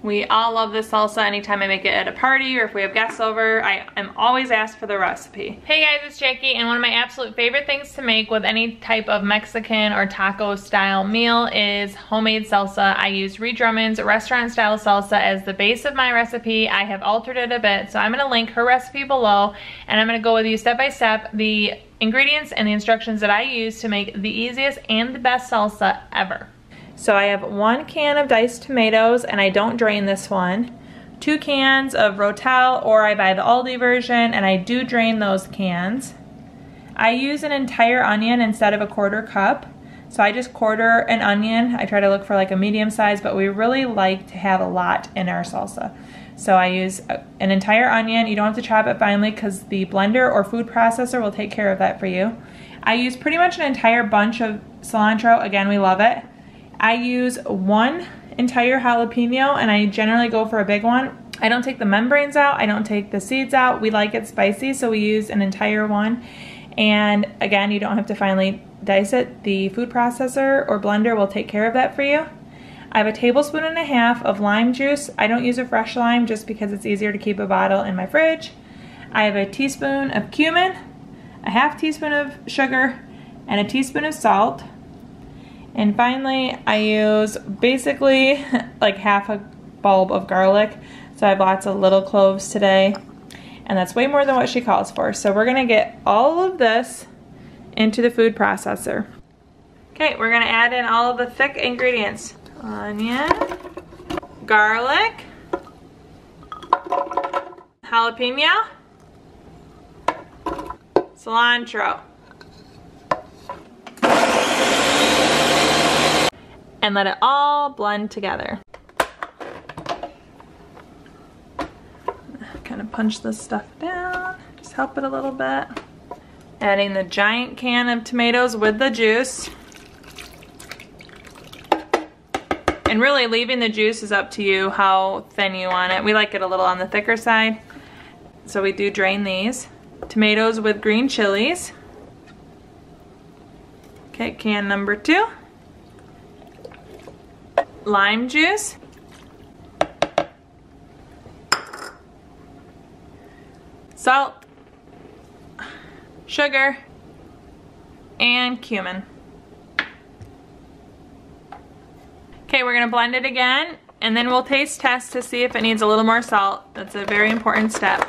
We all love this salsa. Anytime I make it at a party or if we have guests over, I am always asked for the recipe. Hey guys, it's Jackie, and one of my absolute favorite things to make with any type of Mexican or taco style meal is homemade salsa. I use Ree Drummond's restaurant style salsa as the base of my recipe. I have altered it a bit, so I'm gonna link her recipe below, and I'm gonna go with you step by step the ingredients and the instructions that I use to make the easiest and the best salsa ever. So I have 1 can of diced tomatoes, and I don't drain this one. 2 cans of Rotel, or I buy the Aldi version, and I do drain those cans. I use an entire onion instead of a 1/4 cup. So I just quarter an onion. I try to look for like a medium size, but we really like to have a lot in our salsa. So I use an entire onion. You don't have to chop it finely because the blender or food processor will take care of that for you. I use pretty much an entire bunch of cilantro. Again, we love it. I use 1 entire jalapeno, and I generally go for a big one. I don't take the membranes out, I don't take the seeds out. We like it spicy, so we use an entire one. And again, you don't have to finely dice it. The food processor or blender will take care of that for you. I have 1.5 tablespoons of lime juice. I don't use a fresh lime just because it's easier to keep a bottle in my fridge. I have 1 teaspoon of cumin, 1/2 teaspoon of sugar, and 1 teaspoon of salt. And finally, I use basically like 1/2 bulb of garlic. So I have lots of little cloves today, and that's way more than what she calls for. So we're gonna get all of this into the food processor. Okay, we're gonna add in all of the thick ingredients. Onion, garlic, jalapeno, cilantro, and let it all blend together. Kind of punch this stuff down, just help it a little bit. Adding the giant can of tomatoes with the juice. And really leaving the juice is up to you how thin you want it. We like it a little on the thicker side, so we do drain these. Tomatoes with green chilies. Okay, can number 2. Lime juice. Salt. Sugar. And cumin. Okay, we're gonna blend it again, and then we'll taste test to see if it needs a little more salt. That's a very important step.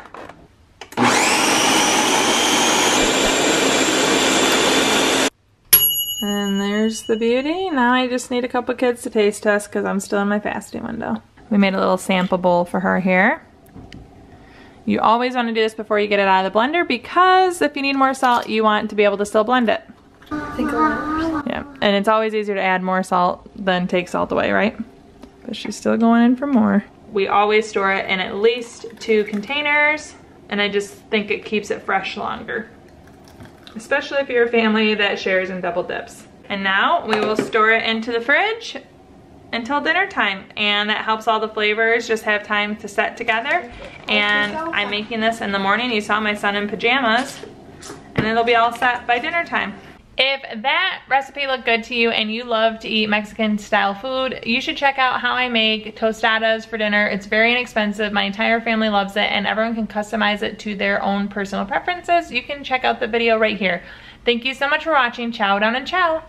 And there's the beauty. Now I just need a couple kids to taste test because I'm still in my fasting window. We made a little sample bowl for her here. You always want to do this before you get it out of the blender, because if you need more salt, you want to be able to still blend it. Yeah, and it's always easier to add more salt than take salt away, right? But she's still going in for more. We always store it in at least 2 containers, and I just think it keeps it fresh longer. Especially if you're a family that shares and double dips. And now we will store it into the fridge until dinner time, and that helps all the flavors just have time to set together. And I'm making this in the morning. You saw my son in pajamas, and it'll be all set by dinner time. If that recipe looked good to you and you love to eat Mexican style food, you should check out how I make tostadas for dinner. It's very inexpensive. My entire family loves it, and everyone can customize it to their own personal preferences. You can check out the video right here. Thank you so much for watching. Chow down and chow.